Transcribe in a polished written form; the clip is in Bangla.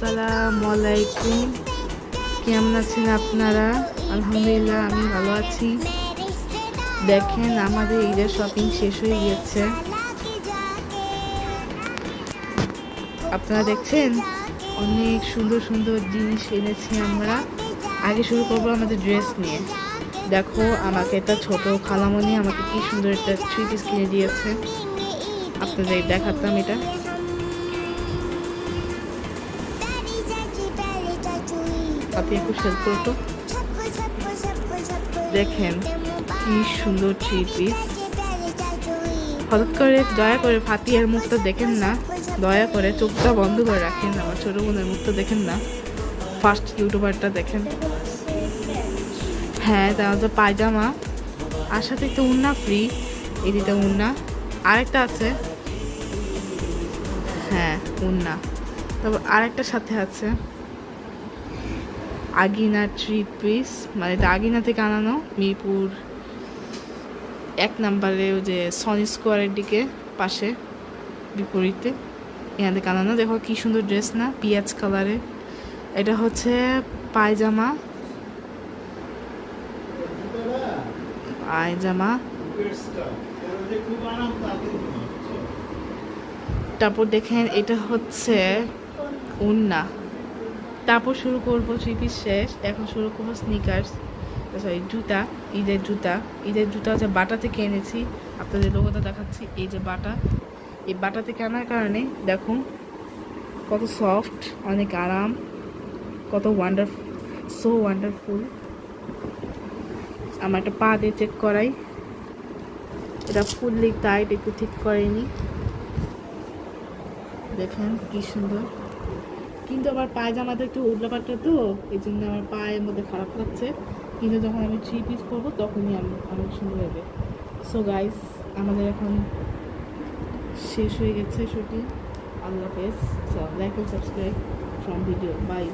আসসালামু আলাইকুম। কেমন আছেন আপনারা? আলহামদুলিল্লাহ আমি ভালো আছি। দেখেন আমাদের ঈদের শপিং শেষ হয়ে গিয়েছে। আপনারা দেখছেন অনেক সুন্দর সুন্দর জিনিস এনেছি আমরা। আগে শুরু করবো আমাদের ড্রেস নিয়ে। দেখো আমাকে একটা ছোট খালামণি আমাকে কি সুন্দর একটা 3 পিস কিনে দিয়েছে। আপনাদের দেখাতাম এটা। আপনি একটু হেল্প করতো। দেখেন কি সুন্দর 3 পিস। হঠাৎ করে দয়া করে ফাতিয়ার মুখটা দেখেন না, দয়া করে চোখটা বন্ধ করে রাখেন। আমার ছোট বোনের মুখটা দেখেন না, ফার্স্ট ইউটিউবারটা দেখেন। হ্যাঁ তাহলে পায়জামা আর সাথে একটা উন্না ফ্রি, এই দুটো উন্না। আরেকটা আছে, হ্যাঁ উন্না। তারপর আরেকটার সাথে আছে আগিনা 3 পিস, মানে এটা আগিনা থেকে আনানো, মিরপুর 1 নম্বরে ওই যে সনি স্কোয়ারের দিকে পাশে বিপরীতে এখান থেকে আনানো। দেখো কি সুন্দর ড্রেস না, পিঁয়াজ কালারে। এটা হচ্ছে পায়জামা, পায়জামা। তারপর দেখেন এটা হচ্ছে উন্না। তারপর শুরু করবো 3 পিস শেষ, এখন শুরু করবো স্নিকার্স, সরি জুতা। ঈদের জুতা হচ্ছে বাটা থেকে এনেছি। আপনাদের লোগোটা দেখাচ্ছি, এই যে বাটা। এই বাটা থেকে আনার কারণে দেখুন কত সফট, অনেক আরাম, কত ওয়ান্ডারফুল, সো ওয়ান্ডারফুল। আমার একটা পা দিয়ে চেক করাই, এটা ফুললি টাইট, একটু ঠিক করেনি। দেখেন কি সুন্দর। কিন্তু আমার পায়জামাটা একটু উল্টাপাল্টা, তো এই জন্য আমার পায়ের মধ্যে খারাপ লাগছে। কিন্তু যখন আমি 3 পিস করবো তখনই অনেক সুন্দর হবে। সো গাইস আমাদের এখন শেষ হয়ে গেছে শুটিং। আল্লাহ হাফেজ। So like and subscribe from video. By.